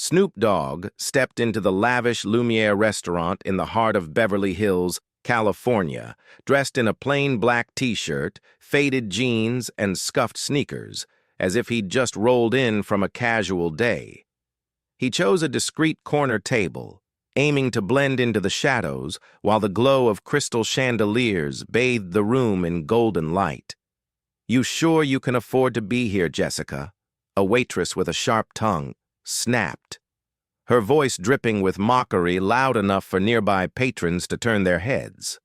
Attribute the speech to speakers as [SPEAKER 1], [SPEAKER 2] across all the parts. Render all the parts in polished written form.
[SPEAKER 1] Snoop Dogg stepped into the lavish Lumière restaurant in the heart of Beverly Hills, California, dressed in a plain black t-shirt, faded jeans, and scuffed sneakers, as if he'd just rolled in from a casual day. He chose a discreet corner table, aiming to blend into the shadows while the glow of crystal chandeliers bathed the room in golden light. "You sure you can afford to be here, Jessica?" A waitress with a sharp tongue snapped, her voice dripping with mockery loud enough for nearby patrons to turn their heads.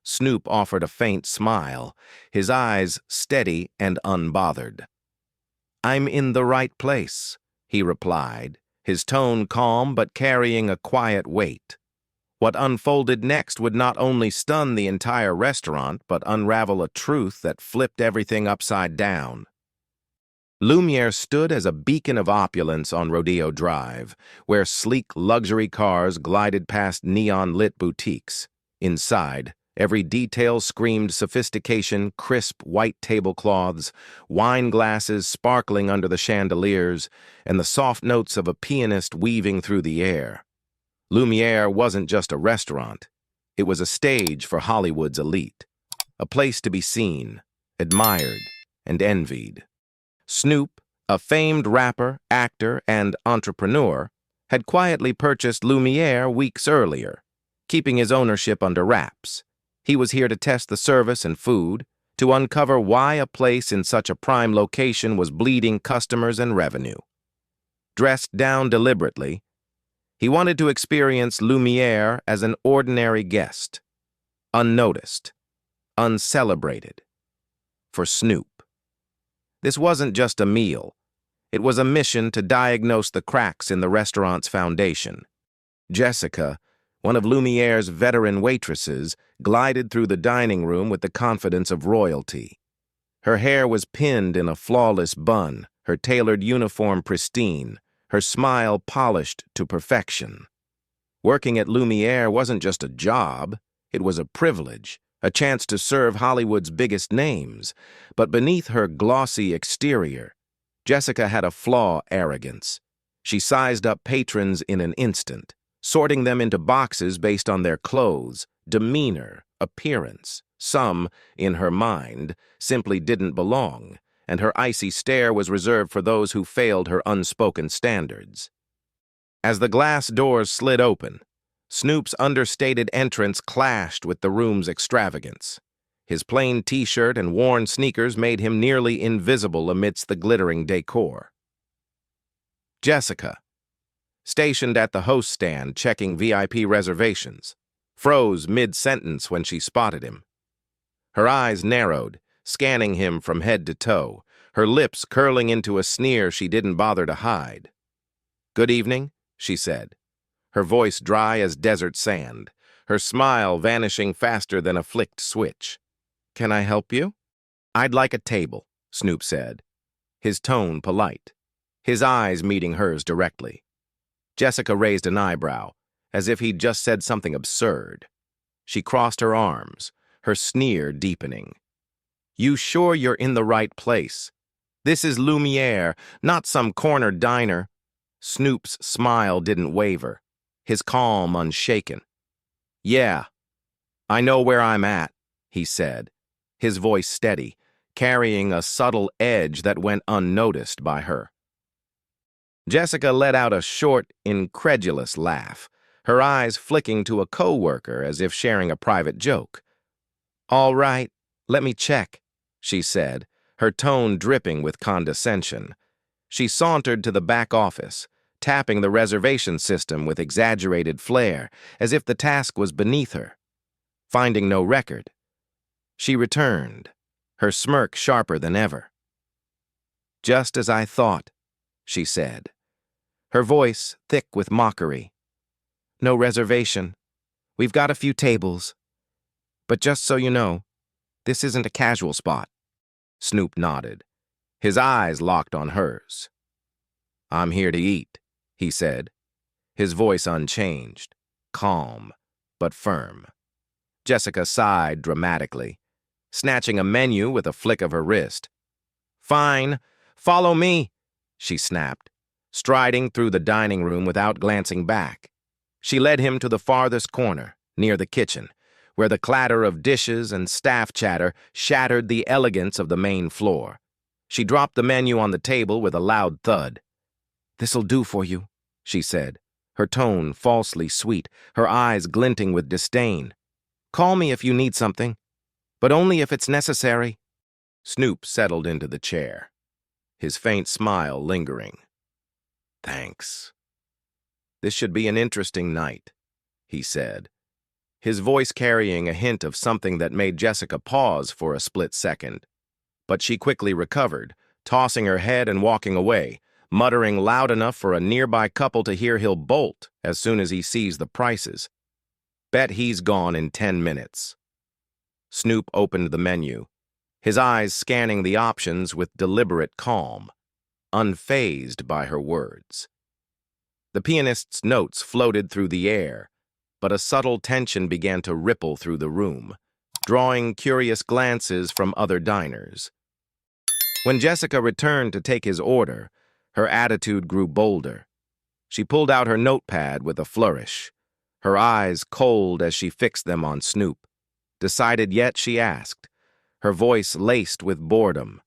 [SPEAKER 1] Snoop offered a faint smile, his eyes steady and unbothered. "I'm in the right place," he replied, his tone calm but carrying a quiet weight. What unfolded next would not only stun the entire restaurant but unravel a truth that flipped everything upside down. Lumière stood as a beacon of opulence on Rodeo Drive, where sleek luxury cars glided past neon-lit boutiques. Inside, every detail screamed sophistication, crisp white tablecloths, wine glasses sparkling under the chandeliers, and the soft notes of a pianist weaving through the air. Lumière wasn't just a restaurant. It was a stage for Hollywood's elite, a place to be seen, admired, and envied. Snoop, a famed rapper, actor, and entrepreneur, had quietly purchased Lumière weeks earlier, keeping his ownership under wraps. He was here to test the service and food, to uncover why a place in such a prime location was bleeding customers and revenue. Dressed down deliberately, he wanted to experience Lumière as an ordinary guest, unnoticed, uncelebrated. For Snoop, this wasn't just a meal. It was a mission to diagnose the cracks in the restaurant's foundation. Jessica, one of Lumière's veteran waitresses, glided through the dining room with the confidence of royalty. Her hair was pinned in a flawless bun, her tailored uniform pristine, her smile polished to perfection. Working at Lumière wasn't just a job, it was a privilege, a chance to serve Hollywood's biggest names. But beneath her glossy exterior, Jessica had a flaw: arrogance. She sized up patrons in an instant, sorting them into boxes based on their clothes, demeanor, appearance. Some, in her mind, simply didn't belong, and her icy stare was reserved for those who failed her unspoken standards. As the glass doors slid open, Snoop's understated entrance clashed with the room's extravagance. His plain t-shirt and worn sneakers made him nearly invisible amidst the glittering decor. Jessica, stationed at the host stand checking VIP reservations, froze mid-sentence when she spotted him. Her eyes narrowed, scanning him from head to toe, her lips curling into a sneer she didn't bother to hide. "Good evening," she said, her voice dry as desert sand, her smile vanishing faster than a flicked switch. "Can I help you?" "I'd like a table," Snoop said, his tone polite, his eyes meeting hers directly. Jessica raised an eyebrow, as if he'd just said something absurd. She crossed her arms, her sneer deepening. "You sure you're in the right place? This is Lumière, not some corner diner." Snoop's smile didn't waver, his calm unshaken. "Yeah, I know where I'm at," he said, his voice steady, carrying a subtle edge that went unnoticed by her. Jessica let out a short, incredulous laugh, her eyes flicking to a coworker as if sharing a private joke. "All right, let me check," she said, her tone dripping with condescension. She sauntered to the back office, tapping the reservation system with exaggerated flair, as if the task was beneath her. Finding no record, she returned, her smirk sharper than ever. "Just as I thought," she said, her voice thick with mockery. "No reservation. We've got a few tables. But just so you know, this isn't a casual spot." Snoop nodded, his eyes locked on hers. "I'm here to eat," he said, his voice unchanged, calm, but firm. Jessica sighed dramatically, snatching a menu with a flick of her wrist. "Fine, follow me," she snapped, striding through the dining room without glancing back. She led him to the farthest corner, near the kitchen, where the clatter of dishes and staff chatter shattered the elegance of the main floor. She dropped the menu on the table with a loud thud. "This'll do for you," she said, her tone falsely sweet, her eyes glinting with disdain. "Call me if you need something, but only if it's necessary." Snoop settled into the chair, his faint smile lingering. "Thanks. This should be an interesting night," he said, his voice carrying a hint of something that made Jessica pause for a split second. But she quickly recovered, tossing her head and walking away, muttering loud enough for a nearby couple to hear he'll bolt as soon as he sees the prices. "Bet he's gone in 10 minutes. Snoop opened the menu, his eyes scanning the options with deliberate calm, unfazed by her words. The pianist's notes floated through the air, but a subtle tension began to ripple through the room, drawing curious glances from other diners. When Jessica returned to take his order, her attitude grew bolder. She pulled out her notepad with a flourish, her eyes cold as she fixed them on Snoop. "Decided yet?" she asked, her voice laced with boredom,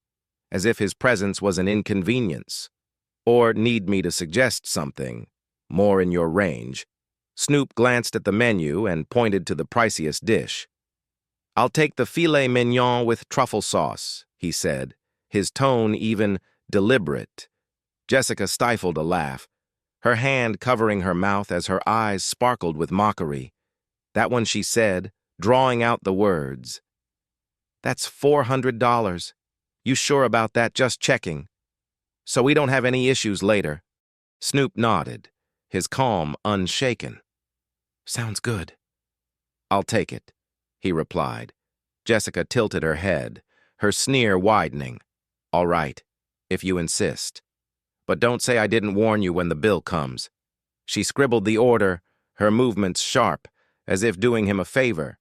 [SPEAKER 1] as if his presence was an inconvenience. "Or need me to suggest something more in your range?" Snoop glanced at the menu and pointed to the priciest dish. "I'll take the filet mignon with truffle sauce," he said, his tone even deliberate. Jessica stifled a laugh, her hand covering her mouth as her eyes sparkled with mockery. "That one," she said, drawing out the words. "That's $400. You sure about that? Just checking. So we don't have any issues later." Snoop nodded, his calm unshaken. "Sounds good." "I'll take it," he replied. Jessica tilted her head, her sneer widening. "All right, if you insist. But don't say I didn't warn you when the bill comes." She scribbled the order, her movements sharp, as if doing him a favor.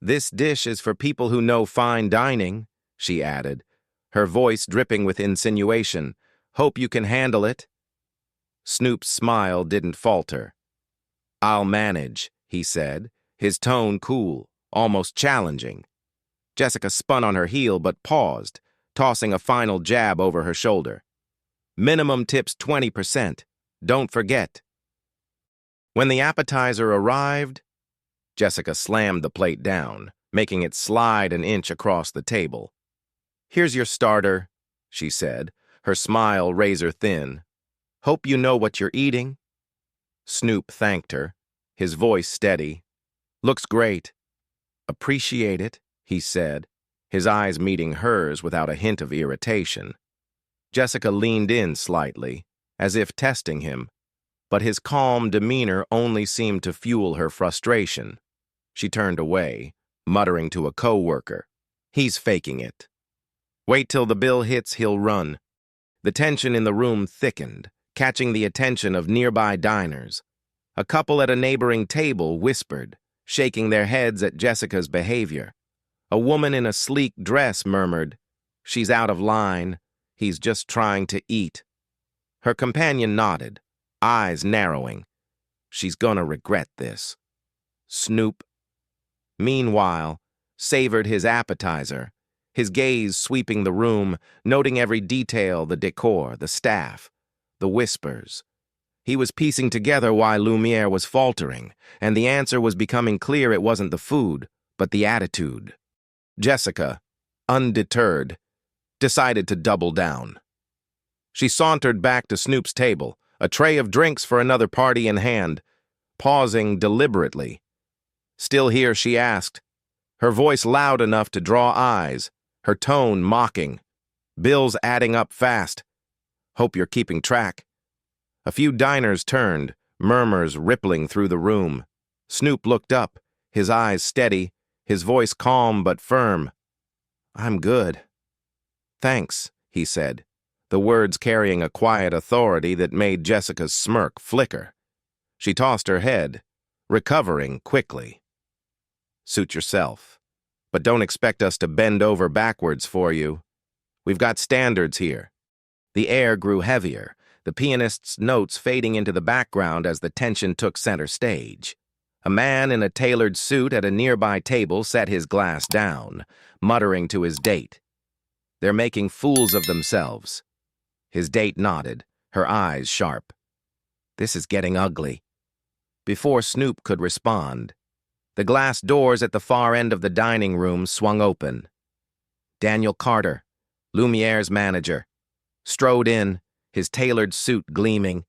[SPEAKER 1] "This dish is for people who know fine dining," she added, her voice dripping with insinuation. "Hope you can handle it." Snoop's smile didn't falter. "I'll manage," he said, his tone cool, almost challenging. Jessica spun on her heel but paused, tossing a final jab over her shoulder. "Minimum tips 20%. Don't forget." When the appetizer arrived, Jessica slammed the plate down, making it slide an inch across the table. "Here's your starter," she said, her smile razor-thin. "Hope you know what you're eating." Snoop thanked her, his voice steady. "Looks great." "Appreciate it," he said, his eyes meeting hers without a hint of irritation. Jessica leaned in slightly, as if testing him, but his calm demeanor only seemed to fuel her frustration. She turned away, muttering to a co-worker, "He's faking it. Wait till the bill hits, he'll run." The tension in the room thickened, catching the attention of nearby diners. A couple at a neighboring table whispered, shaking their heads at Jessica's behavior. A woman in a sleek dress murmured, "She's out of line. He's just trying to eat." Her companion nodded, eyes narrowing. "She's gonna regret this." Snoop, meanwhile, savored his appetizer, his gaze sweeping the room, noting every detail, the decor, the staff, the whispers. He was piecing together why Lumière was faltering, and the answer was becoming clear. It wasn't the food, but the attitude. Jessica, undeterred, decided to double down. She sauntered back to Snoop's table, a tray of drinks for another party in hand, pausing deliberately. "Still here?" she asked, her voice loud enough to draw eyes, her tone mocking. "Bills adding up fast. Hope you're keeping track." A few diners turned, murmurs rippling through the room. Snoop looked up, his eyes steady, his voice calm but firm. "I'm good. Thanks," he said, the words carrying a quiet authority that made Jessica's smirk flicker. She tossed her head, recovering quickly. "Suit yourself. But don't expect us to bend over backwards for you. We've got standards here." The air grew heavier, the pianist's notes fading into the background as the tension took center stage. A man in a tailored suit at a nearby table set his glass down, muttering to his date. "They're making fools of themselves." His date nodded, her eyes sharp. "This is getting ugly." Before Snoop could respond, the glass doors at the far end of the dining room swung open. Daniel Carter, Lumière's manager, strode in, his tailored suit gleaming,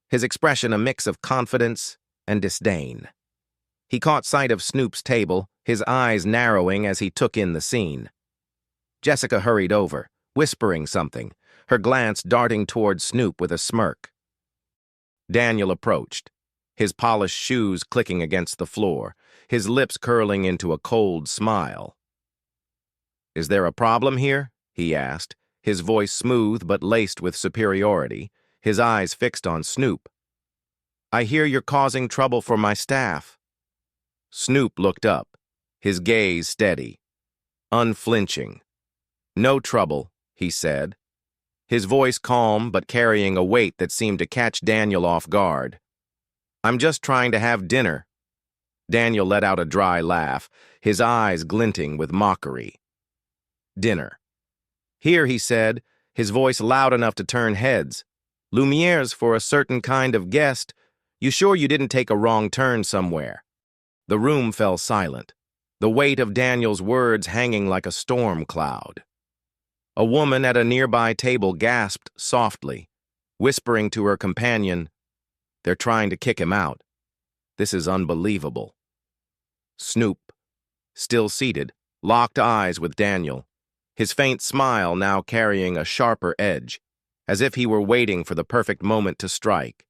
[SPEAKER 1] his expression a mix of confidence and disdain. He caught sight of Snoop's table, his eyes narrowing as he took in the scene. Jessica hurried over, whispering something, her glance darting toward Snoop with a smirk. Daniel approached, his polished shoes clicking against the floor, his lips curling into a cold smile. "Is there a problem here?" he asked, his voice smooth but laced with superiority, his eyes fixed on Snoop. "I hear you're causing trouble for my staff." Snoop looked up, his gaze steady, unflinching. "No trouble," he said, his voice calm but carrying a weight that seemed to catch Daniel off guard. "I'm just trying to have dinner." Daniel let out a dry laugh, his eyes glinting with mockery. "Dinner." "Here," he said, his voice loud enough to turn heads. "Lumière's for a certain kind of guest. You sure you didn't take a wrong turn somewhere?" The room fell silent, the weight of Daniel's words hanging like a storm cloud. A woman at a nearby table gasped softly, whispering to her companion, "They're trying to kick him out. This is unbelievable." Snoop, still seated, locked eyes with Daniel, his faint smile now carrying a sharper edge, as if he were waiting for the perfect moment to strike.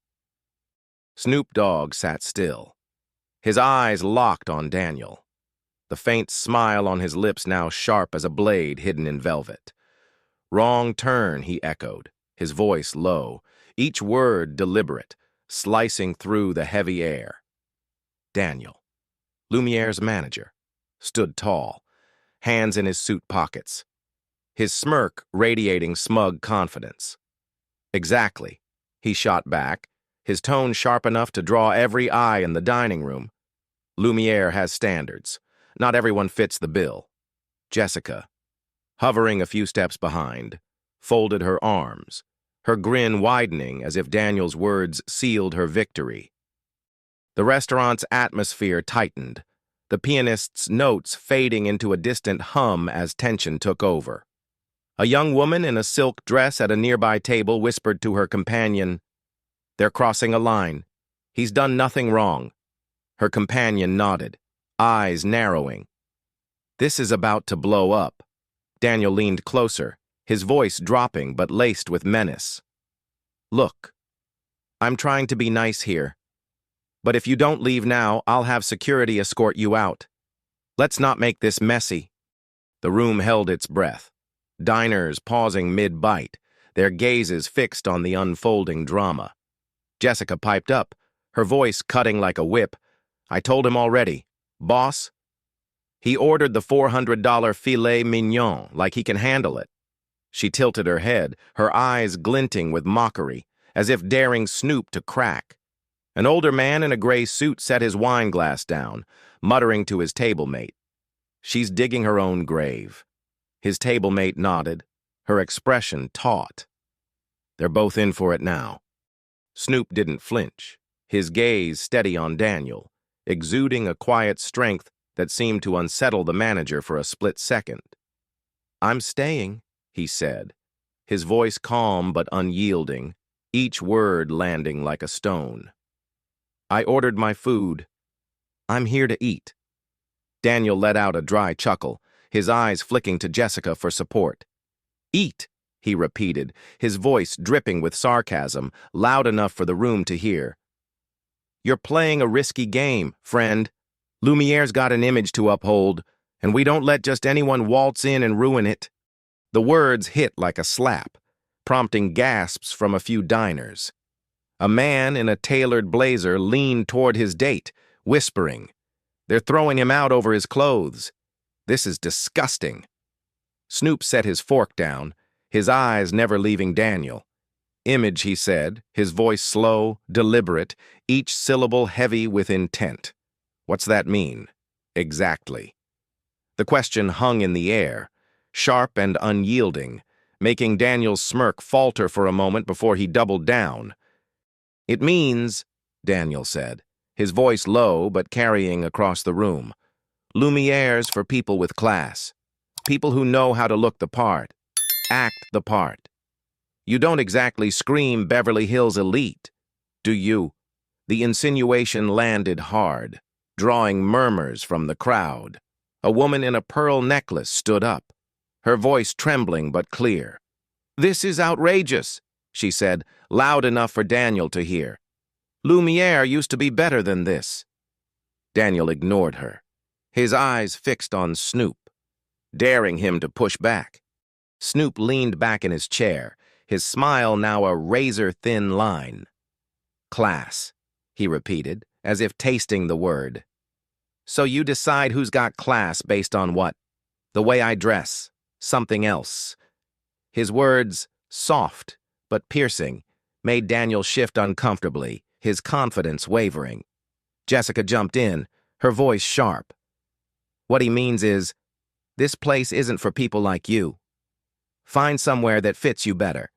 [SPEAKER 1] Snoop Dogg sat still, his eyes locked on Daniel, the faint smile on his lips now sharp as a blade hidden in velvet. "Wrong turn," he echoed, his voice low, each word deliberate, slicing through the heavy air. Daniel, Lumière's manager, stood tall, hands in his suit pockets, his smirk radiating smug confidence. "Exactly," he shot back, his tone sharp enough to draw every eye in the dining room. "Lumière has standards. Not everyone fits the bill." Jessica, hovering a few steps behind, folded her arms, her grin widening as if Daniel's words sealed her victory. The restaurant's atmosphere tightened, the pianist's notes fading into a distant hum as tension took over. A young woman in a silk dress at a nearby table whispered to her companion, "They're crossing a line. He's done nothing wrong." Her companion nodded, eyes narrowing. "This is about to blow up." Daniel leaned closer, his voice dropping but laced with menace. "Look, I'm trying to be nice here. But if you don't leave now, I'll have security escort you out. Let's not make this messy." The room held its breath, diners pausing mid-bite, their gazes fixed on the unfolding drama. Jessica piped up, her voice cutting like a whip. "I told him already. Boss, he ordered the $400 filet mignon like he can handle it." She tilted her head, her eyes glinting with mockery, as if daring Snoop to crack. An older man in a gray suit set his wine glass down, muttering to his table-mate. "She's digging her own grave." His table-mate nodded, her expression taut. "They're both in for it now." Snoop didn't flinch, his gaze steady on Daniel, exuding a quiet strength that seemed to unsettle the manager for a split second. "I'm staying," he said, his voice calm but unyielding, each word landing like a stone. "I ordered my food. I'm here to eat." Daniel let out a dry chuckle, his eyes flicking to Jessica for support. "Eat," he repeated, his voice dripping with sarcasm, loud enough for the room to hear. "You're playing a risky game, friend. Lumière's got an image to uphold, and we don't let just anyone waltz in and ruin it." The words hit like a slap, prompting gasps from a few diners. A man in a tailored blazer leaned toward his date, whispering, "They're throwing him out over his clothes. This is disgusting." Snoop set his fork down, his eyes never leaving Daniel. Image, he said, his voice slow, deliberate, each syllable heavy with intent. What's that mean? Exactly. The question hung in the air, sharp and unyielding, making Daniel's smirk falter for a moment before he doubled down. It means, Daniel said, his voice low but carrying across the room, Lumière's for people with class, people who know how to look the part, act the part. You don't exactly scream Beverly Hills elite, do you? The insinuation landed hard, drawing murmurs from the crowd. A woman in a pearl necklace stood up, her voice trembling but clear. "This is outrageous," she said, loud enough for Daniel to hear. "Lumière used to be better than this." Daniel ignored her, his eyes fixed on Snoop, daring him to push back. Snoop leaned back in his chair, his smile now a razor-thin line. "Class," he repeated, as if tasting the word. "So you decide who's got class based on what? The way I dress, something else." His words, soft but piercing, made Daniel shift uncomfortably, his confidence wavering. Jessica jumped in, her voice sharp. "What he means is, this place isn't for people like you. Find somewhere that fits you better."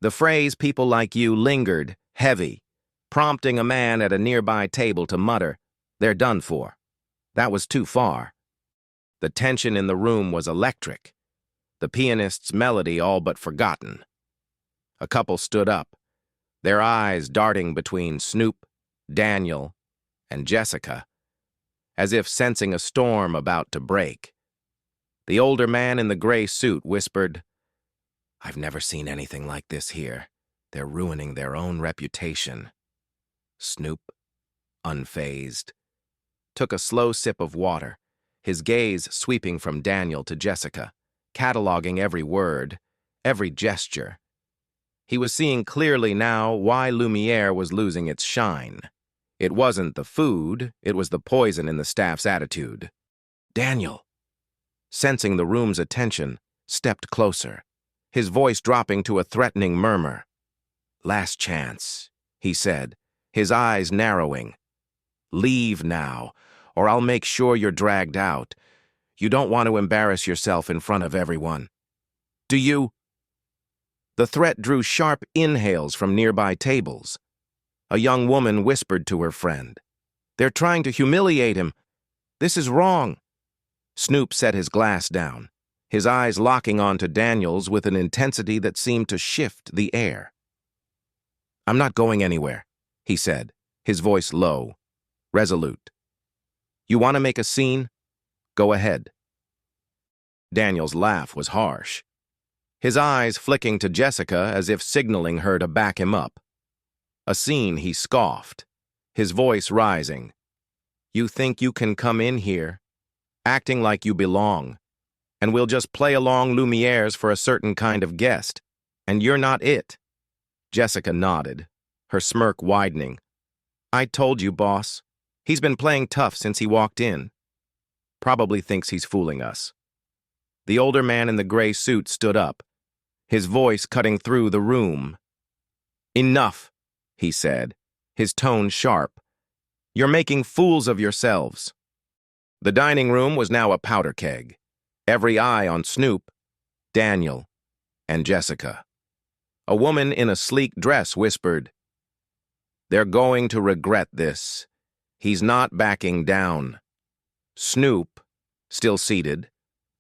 [SPEAKER 1] The phrase "people like you" lingered, heavy, prompting a man at a nearby table to mutter, "They're done for." That was too far. The tension in the room was electric, the pianist's melody all but forgotten. A couple stood up, their eyes darting between Snoop, Daniel, and Jessica, as if sensing a storm about to break. The older man in the gray suit whispered, "I've never seen anything like this here. They're ruining their own reputation." Snoop, unfazed, took a slow sip of water, his gaze sweeping from Daniel to Jessica, cataloging every word, every gesture. He was seeing clearly now why Lumière was losing its shine. It wasn't the food, it was the poison in the staff's attitude. Daniel, sensing the room's attention, stepped closer, his voice dropping to a threatening murmur. "Last chance," he said, his eyes narrowing. "Leave now, or I'll make sure you're dragged out. You don't want to embarrass yourself in front of everyone. Do you?" The threat drew sharp inhales from nearby tables. A young woman whispered to her friend, "They're trying to humiliate him. This is wrong." Snoop set his glass down, his eyes locking onto Daniel's with an intensity that seemed to shift the air. "I'm not going anywhere," he said, his voice low, resolute. "You want to make a scene? Go ahead." Daniel's laugh was harsh, his eyes flicking to Jessica as if signaling her to back him up. "A scene," he scoffed, his voice rising. "You think you can come in here, acting like you belong, and we'll just play along Lumière's for a certain kind of guest, and you're not it?" Jessica nodded, her smirk widening. "I told you, boss. He's been playing tough since he walked in. Probably thinks he's fooling us." The older man in the gray suit stood up, his voice cutting through the room. "Enough," he said, his tone sharp. "You're making fools of yourselves." The dining room was now a powder keg, every eye on Snoop, Daniel, and Jessica. A woman in a sleek dress whispered, "They're going to regret this. He's not backing down." Snoop, still seated,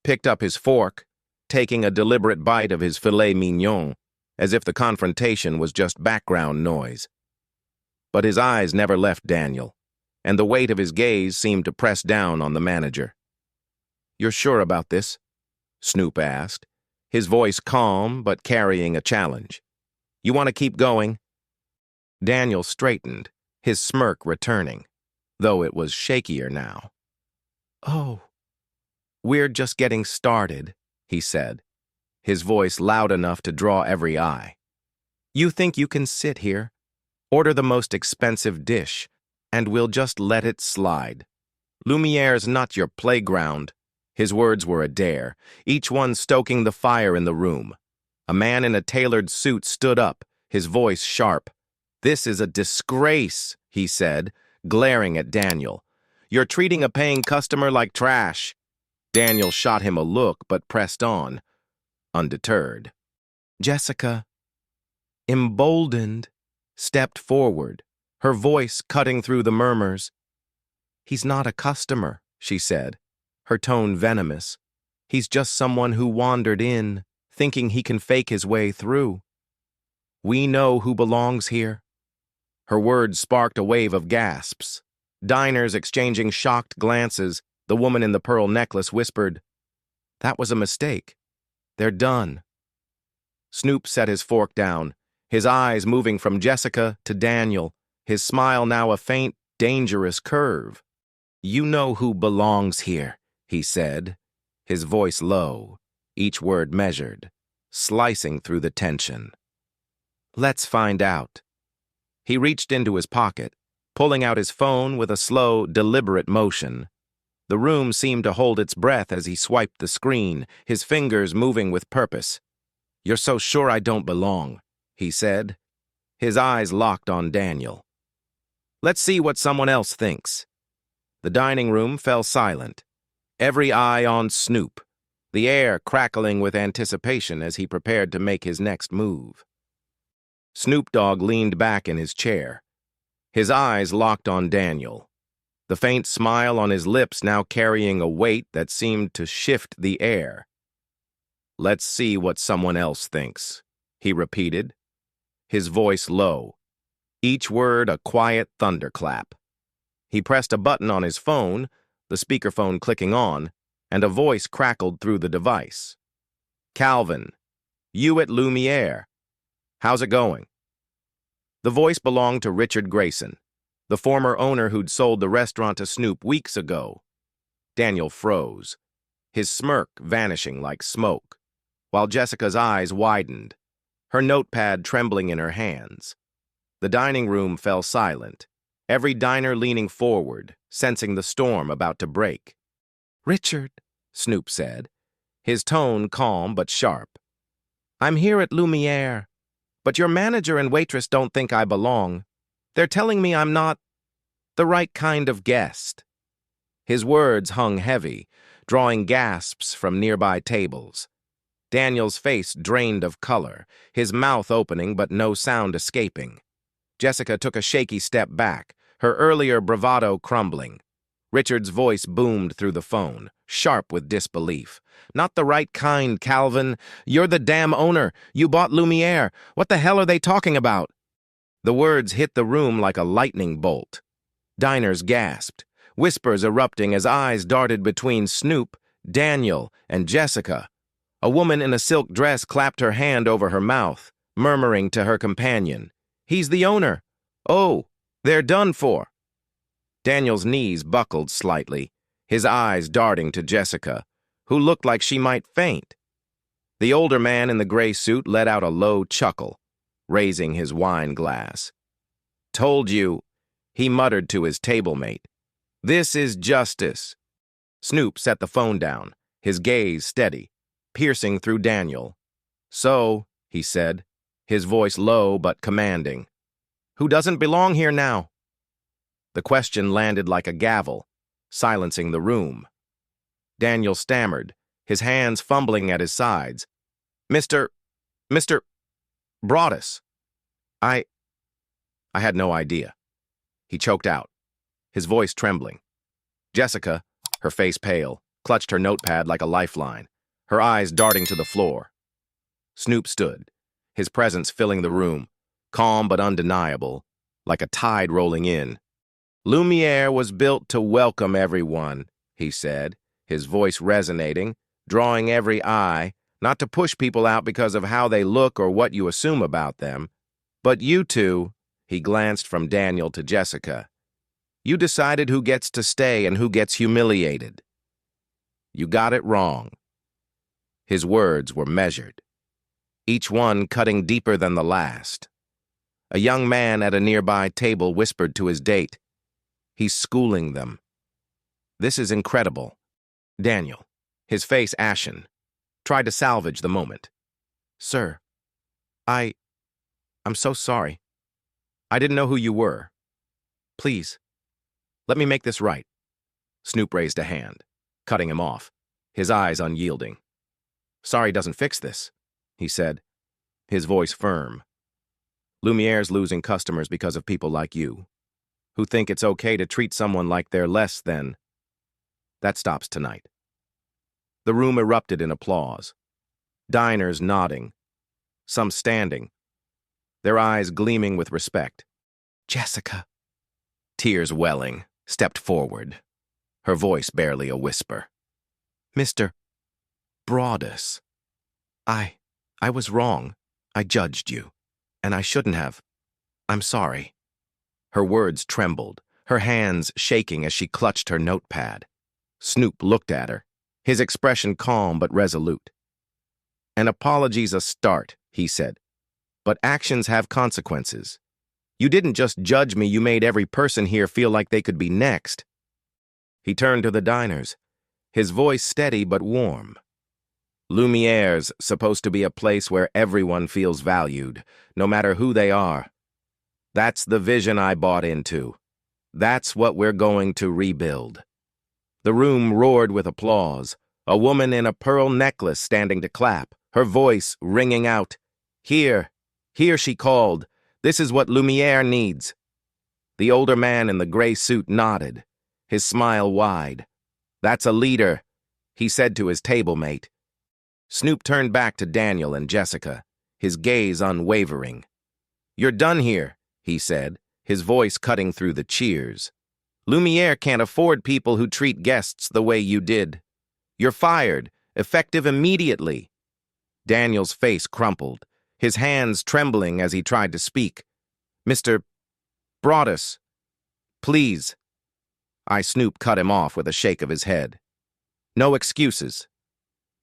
[SPEAKER 1] picked up his fork, taking a deliberate bite of his filet mignon, as if the confrontation was just background noise. But his eyes never left Daniel, and the weight of his gaze seemed to press down on the manager. "You're sure about this?" Snoop asked, his voice calm but carrying a challenge. "You want to keep going?" Daniel straightened, his smirk returning, though it was shakier now. "Oh, we're just getting started," he said, his voice loud enough to draw every eye. "You think you can sit here, order the most expensive dish, and we'll just let it slide? Lumière's not your playground." His words were a dare, each one stoking the fire in the room. A man in a tailored suit stood up, his voice sharp. "This is a disgrace," he said, glaring at Daniel. "You're treating a paying customer like trash." Daniel shot him a look but pressed on, undeterred. Jessica, emboldened, stepped forward, her voice cutting through the murmurs. "He's not a customer," she said, her tone venomous. "He's just someone who wandered in, thinking he can fake his way through. We know who belongs here." Her words sparked a wave of gasps. Diners exchanging shocked glances. The woman in the pearl necklace whispered, "That was a mistake. They're done." Snoop set his fork down, his eyes moving from Jessica to Daniel, his smile now a faint, dangerous curve. "You know who belongs here," he said, his voice low, each word measured, slicing through the tension. "Let's find out." He reached into his pocket, pulling out his phone with a slow, deliberate motion. The room seemed to hold its breath as he swiped the screen, his fingers moving with purpose. "You're so sure I don't belong," he said. His eyes locked on Daniel. "Let's see what someone else thinks." The dining room fell silent, every eye on Snoop, the air crackling with anticipation as he prepared to make his next move. Snoop Dogg leaned back in his chair, his eyes locked on Daniel, the faint smile on his lips now carrying a weight that seemed to shift the air. "Let's see what someone else thinks," he repeated, his voice low, each word a quiet thunderclap. He pressed a button on his phone, the speakerphone clicking on, and a voice crackled through the device. "Calvin, you at Lumière. How's it going?" The voice belonged to Richard Grayson, the former owner who'd sold the restaurant to Snoop weeks ago. Daniel froze, his smirk vanishing like smoke, while Jessica's eyes widened, her notepad trembling in her hands. The dining room fell silent, every diner leaning forward, sensing the storm about to break. "Richard," Snoop said, his tone calm but sharp, "I'm here at Lumière, but your manager and waitress don't think I belong. They're telling me I'm not the right kind of guest." His words hung heavy, drawing gasps from nearby tables. Daniel's face drained of color, his mouth opening but no sound escaping. Jessica took a shaky step back, her earlier bravado crumbling. Richard's voice boomed through the phone, sharp with disbelief. "Not the right kind, Calvin. You're the damn owner. You bought Lumière. What the hell are they talking about?" The words hit the room like a lightning bolt. Diners gasped, whispers erupting as eyes darted between Snoop, Daniel, and Jessica. A woman in a silk dress clapped her hand over her mouth, murmuring to her companion, "He's the owner. Oh, they're done for." Daniel's knees buckled slightly, his eyes darting to Jessica, who looked like she might faint. The older man in the gray suit let out a low chuckle, raising his wine glass. "Told you," he muttered to his table-mate. "This is justice." Snoop set the phone down, his gaze steady, piercing through Daniel. "So," he said, his voice low but commanding, "who doesn't belong here now?" The question landed like a gavel, silencing the room. Daniel stammered, his hands fumbling at his sides. Mr. Broadus. I had no idea." He choked out, his voice trembling. Jessica, her face pale, clutched her notepad like a lifeline, her eyes darting to the floor. Snoop stood, his presence filling the room, calm but undeniable, like a tide rolling in. "Lumière was built to welcome everyone," he said, his voice resonating, drawing every eye, not to push people out because of how they look or what you assume about them. "But you two," he glanced from Daniel to Jessica, "you decided who gets to stay and who gets humiliated. You got it wrong." His words were measured, each one cutting deeper than the last. A young man at a nearby table whispered to his date, "He's schooling them." "This is incredible." Daniel, his face ashen, tried to salvage the moment. "Sir, I I'm so sorry. I didn't know who you were. Please, let me make this right. Snoop raised a hand, cutting him off, his eyes unyielding. Sorry doesn't fix this, he said, his voice firm. Lumiere's losing customers because of people like you, who think it's okay to treat someone like they're less than. That stops tonight. The room erupted in applause. Diners nodding, some standing, their eyes gleaming with respect. Jessica, tears welling, stepped forward, her voice barely a whisper. Mr. Broadus, I was wrong. I judged you, and I shouldn't have. I'm sorry. Her words trembled, her hands shaking as she clutched her notepad. Snoop looked at her, his expression calm but resolute. An apology's a start, he said, but actions have consequences. You didn't just judge me, you made every person here feel like they could be next. He turned to the diners, his voice steady but warm. Lumiere's supposed to be a place where everyone feels valued, no matter who they are. That's the vision I bought into. That's what we're going to rebuild. The room roared with applause, a woman in a pearl necklace standing to clap, her voice ringing out. Here, she called. This is what Lumière needs. The older man in the gray suit nodded, his smile wide. That's a leader, he said to his table mate. Snoop turned back to Daniel and Jessica, his gaze unwavering. You're done here, he said, his voice cutting through the cheers. Lumière can't afford people who treat guests the way you did. You're fired, effective immediately. Daniel's face crumpled, his hands trembling as he tried to speak. Mr. Broadus, please. Snoop cut him off with a shake of his head. No excuses.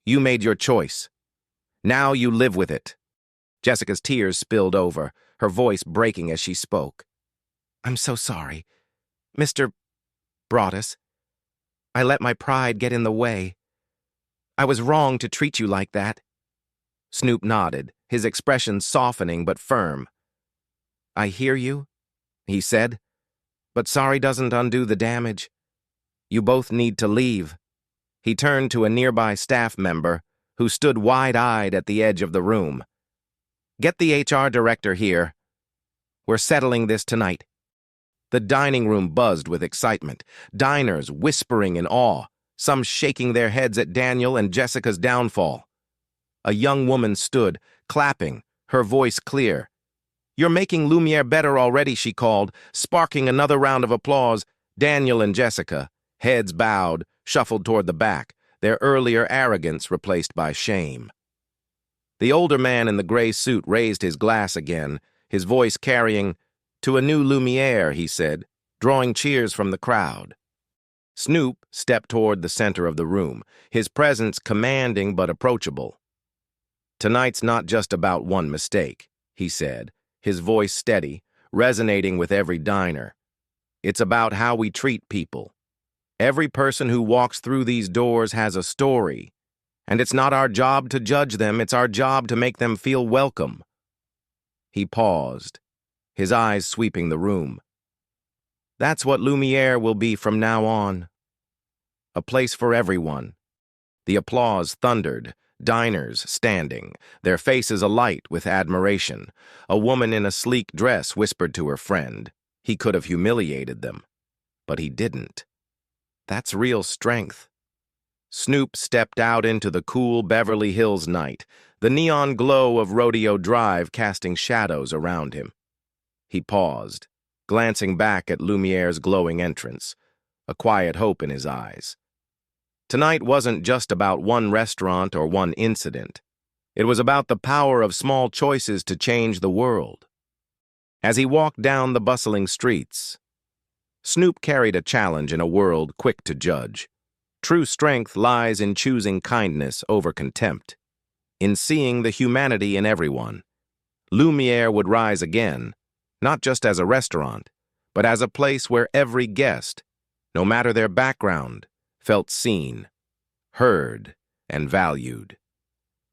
[SPEAKER 1] You made your choice. Now you live with it. Jessica's tears spilled over, her voice breaking as she spoke. I'm so sorry. Mr. Broadus, I let my pride get in the way. I was wrong to treat you like that. Snoop nodded, his expression softening but firm. I hear you, he said, but sorry doesn't undo the damage. You both need to leave. He turned to a nearby staff member who stood wide-eyed at the edge of the room. Get the HR director here. We're settling this tonight. The dining room buzzed with excitement, diners whispering in awe, some shaking their heads at Daniel and Jessica's downfall. A young woman stood, clapping, her voice clear. You're making Lumière better already, she called, sparking another round of applause. Daniel and Jessica, heads bowed, shuffled toward the back, their earlier arrogance replaced by shame. The older man in the gray suit raised his glass again, his voice carrying, To a new Lumière, he said, drawing cheers from the crowd. Snoop stepped toward the center of the room, his presence commanding but approachable. Tonight's not just about one mistake, he said, his voice steady, resonating with every diner. It's about how we treat people. Every person who walks through these doors has a story, and it's not our job to judge them, it's our job to make them feel welcome. He paused, his eyes sweeping the room. That's what Lumière will be from now on. A place for everyone. The applause thundered, diners standing, their faces alight with admiration. A woman in a sleek dress whispered to her friend. He could have humiliated them, but he didn't. That's real strength. Snoop stepped out into the cool Beverly Hills night, the neon glow of Rodeo Drive casting shadows around him. He paused, glancing back at Lumière's glowing entrance, a quiet hope in his eyes. Tonight wasn't just about one restaurant or one incident. It was about the power of small choices to change the world. As he walked down the bustling streets, Snoop carried a challenge in a world quick to judge. True strength lies in choosing kindness over contempt, in seeing the humanity in everyone. Lumière would rise again, not just as a restaurant, but as a place where every guest, no matter their background, felt seen, heard, and valued.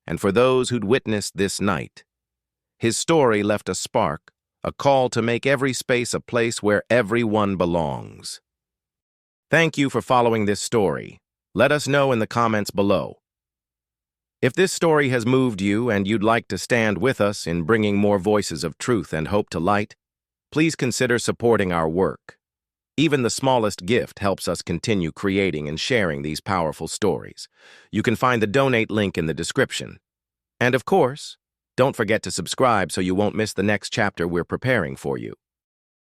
[SPEAKER 1] And for those who'd witnessed this night, His story left a spark, a call to make every space a place where everyone belongs. Thank you for following this story. Let us know in the comments below. If this story has moved you and you'd like to stand with us in bringing more voices of truth and hope to light, please consider supporting our work. Even the smallest gift helps us continue creating and sharing these powerful stories. You can find the donate link in the description. And of course, don't forget to subscribe so you won't miss the next chapter we're preparing for you.